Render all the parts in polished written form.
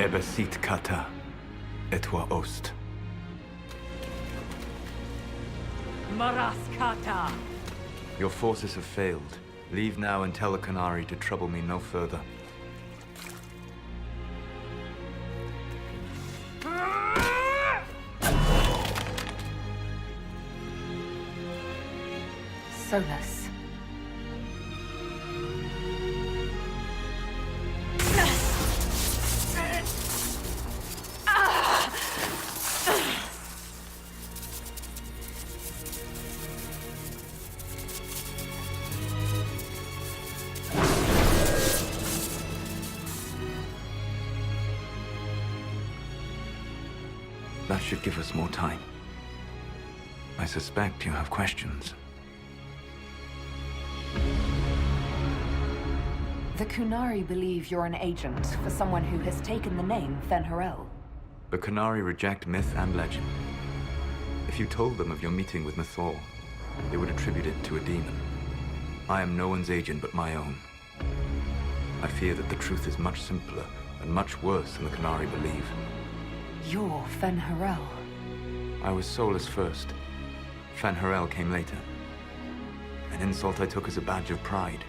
Ebesit kata, etwa ost. Maraskata! Your forces have failed. Leave now and tell the Qunari to trouble me no further. Solas. That should give us more time. I suspect you have questions. The Qunari believe you're an agent for someone who has taken the name harel. The Qunari reject myth and legend. If you told them of your meeting with Mythor, they would attribute it to a demon. I am no one's agent but my own. I fear that the truth is much simpler and much worse than the Qunari believe. You're harel. I was Solas first. harel came later. An insult I took as a badge of pride.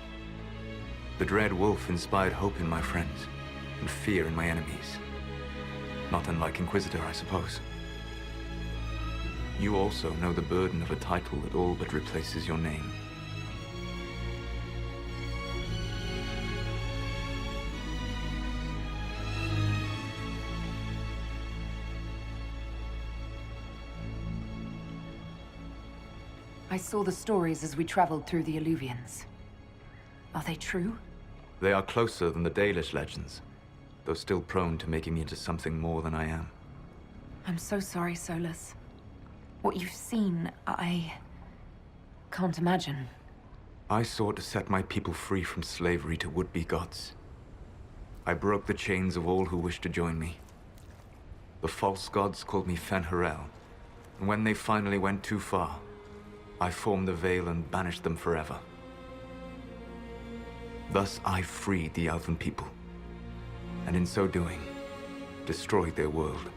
The dread wolf inspired hope in my friends, and fear in my enemies. Not unlike Inquisitor, I suppose. You also know the burden of a title that all but replaces your name. I saw the stories as we traveled through the Alluvians. Are they true? They are closer than the Dalish legends, though still prone to making me into something more than I am. I'm so sorry, Solas. What you've seen, I can't imagine. I sought to set my people free from slavery to would-be gods. I broke the chains of all who wished to join me. The false gods called me harel, and when they finally went too far, I formed the Veil and banished them forever. Thus I freed the Elven people, and in so doing, destroyed their world.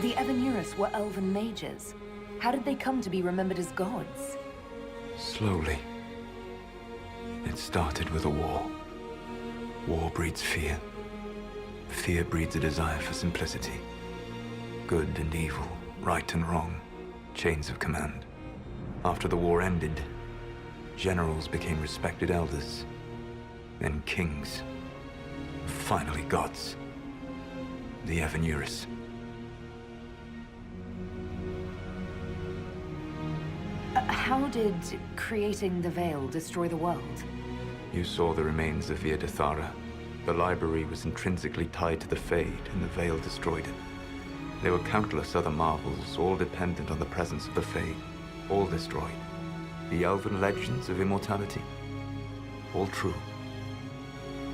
The Evenuris were elven mages. How did they come to be remembered as gods? Slowly. It started with a war. War breeds fear. Fear breeds a desire for simplicity. Good and evil, right and wrong, chains of command. After the war ended, generals became respected elders, then kings, finally gods. The Evenuris. How did creating the Veil destroy the world? You saw the remains of Via de Thara. The library was intrinsically tied to the Fade, and the Veil destroyed it. There were countless other marvels, all dependent on the presence of the Fade, all destroyed. The elven legends of immortality, all true.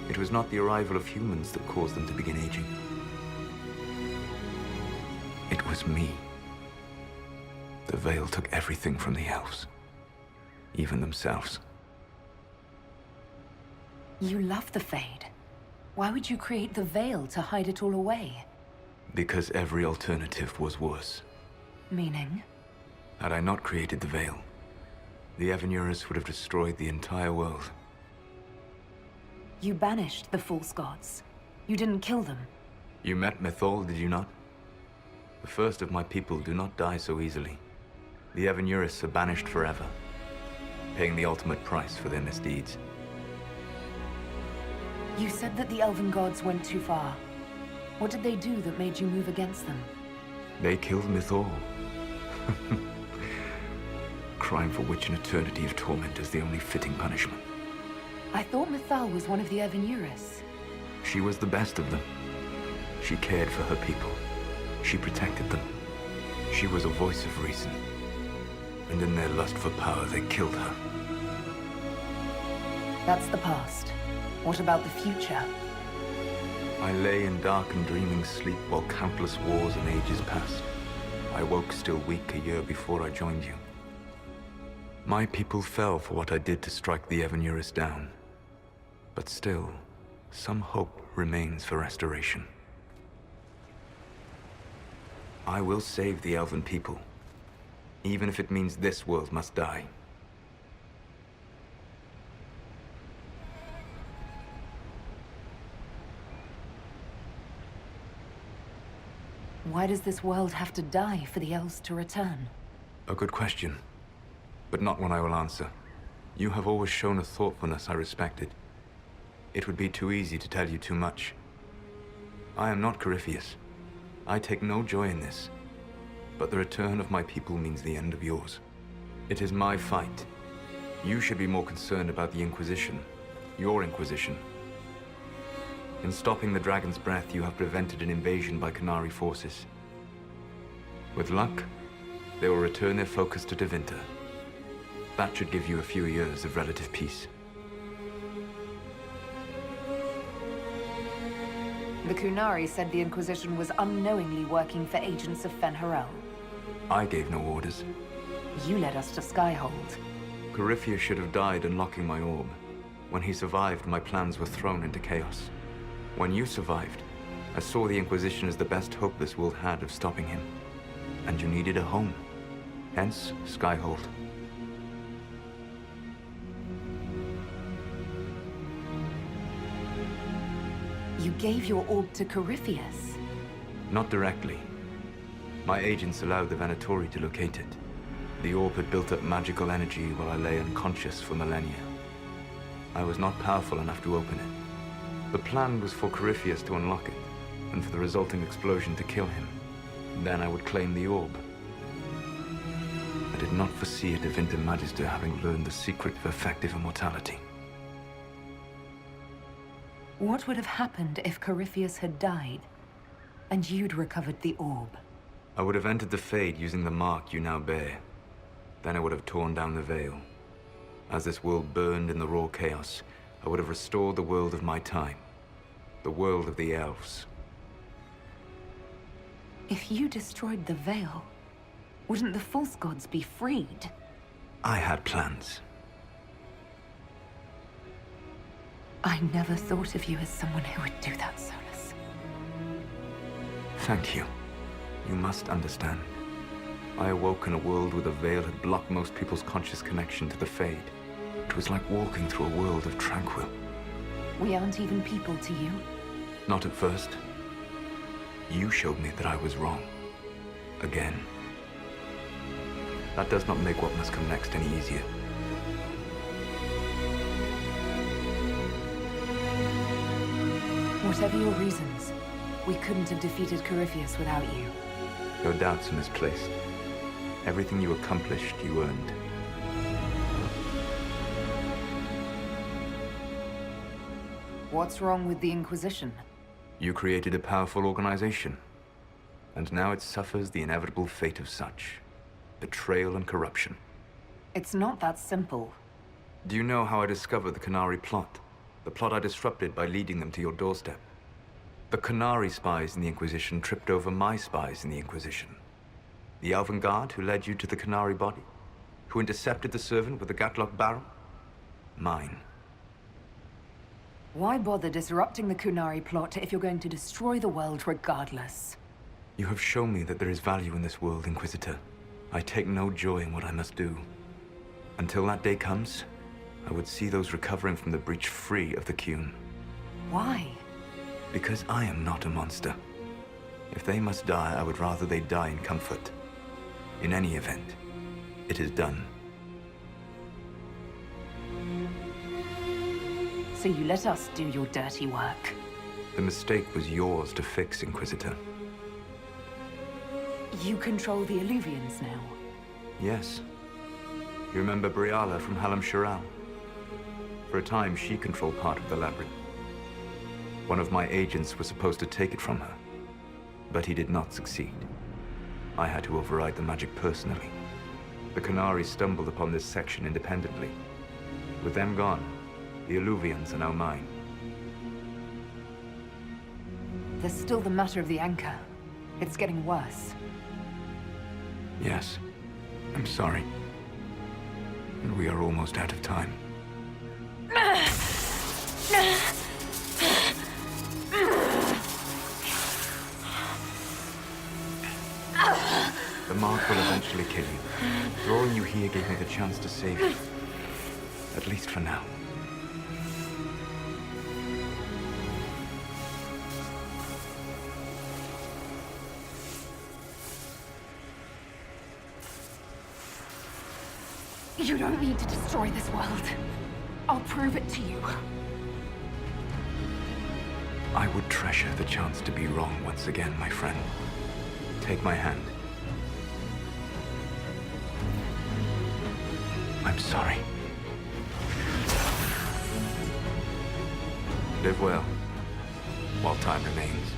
It was not the arrival of humans that caused them to begin aging. It was me. The Veil took everything from the elves, even themselves. You love the Fade. Why would you create the Veil to hide it all away? Because every alternative was worse. Meaning? Had I not created the Veil, the Evenuris would have destroyed the entire world. You banished the false gods. You didn't kill them. You met Mythor, did you not? The first of my people do not die so easily. The Evenuris are banished forever, paying the ultimate price for their misdeeds. You said that the elven gods went too far. What did they do that made you move against them? They killed Mythor. crime for which an eternity of torment is the only fitting punishment. I thought Mythal was one of the Evanuris. She was the best of them. She cared for her people. She protected them. She was a voice of reason. And in their lust for power, they killed her. That's the past. What about the future? I lay in dark and dreaming sleep while countless wars and ages passed. I woke still weak a year before I joined you. My people fell for what I did to strike the Evanuris down. But still, some hope remains for restoration. I will save the Elven people, even if it means this world must die. Why does this world have to die for the elves to return? A good question, but not one I will answer. You have always shown a thoughtfulness I respected. It would be too easy to tell you too much. I am not Corypheus. I take no joy in this, but the return of my people means the end of yours. It is my fight. You should be more concerned about the Inquisition, your Inquisition. In stopping the Dragon's Breath, you have prevented an invasion by Qunari forces. With luck, they will return their focus to Tevinter. That should give you a few years of relative peace. The Qunari said the Inquisition was unknowingly working for agents of Harel. I gave no orders. You led us to Skyhold. Corypheus should have died unlocking my orb. When he survived, my plans were thrown into chaos. When you survived, I saw the Inquisition as the best hope this world had of stopping him. And you needed a home. Hence, Skyhold. You gave your orb to Corypheus? Not directly. My agents allowed the Venatori to locate it. The orb had built up magical energy while I lay unconscious for millennia. I was not powerful enough to open it. The plan was for Corypheus to unlock it, and for the resulting explosion to kill him. Then I would claim the orb. I did not foresee a Tevinter Magister having learned the secret of effective immortality. What would have happened if Corypheus had died, and you'd recovered the orb? I would have entered the Fade using the mark you now bear. Then I would have torn down the veil. As this world burned in the raw chaos, I would have restored the world of my time. The world of the elves. If you destroyed the veil, wouldn't the false gods be freed? I had plans. I never thought of you as someone who would do that, Solas. Thank you. You must understand. I awoke in a world where the veil had blocked most people's conscious connection to the Fade. It was like walking through a world of tranquil. We aren't even people to you? Not at first. You showed me that I was wrong. Again. That does not make what must come next any easier. Whatever your reasons, we couldn't have defeated Corypheus without you. Your doubts are misplaced. Everything you accomplished, you earned. What's wrong with the Inquisition? You created a powerful organization, and now it suffers the inevitable fate of such. Betrayal and corruption. It's not that simple. Do you know how I discovered the Qunari plot? The plot I disrupted by leading them to your doorstep. The Qunari spies in the Inquisition tripped over my spies in the Inquisition. The Elven Guard who led you to the Qunari body? Who intercepted the servant with the Gatlock barrel? Mine. Why bother disrupting the Qunari plot if you're going to destroy the world regardless? You have shown me that there is value in this world, Inquisitor. I take no joy in what I must do. Until that day comes, I would see those recovering from the breach free of the Qun. Why? Because I am not a monster. If they must die, I would rather they die in comfort. In any event, it is done. So you let us do your dirty work? The mistake was yours to fix, Inquisitor. You control the Illuvians now? Yes. You remember Briala from Hallam Sharal? For a time, she controlled part of the labyrinth. One of my agents was supposed to take it from her, but he did not succeed. I had to override the magic personally. The Qunari stumbled upon this section independently. With them gone, the Alluvians are now mine. There's still the matter of the anchor. It's getting worse. Yes, I'm sorry. And we are almost out of time. The mark will eventually kill you. Drawing you here gave me the chance to save you. At least for now. You don't need to destroy this world. I'll prove it to you. I would treasure the chance to be wrong once again, my friend. Take my hand. I'm sorry. Live well, while time remains.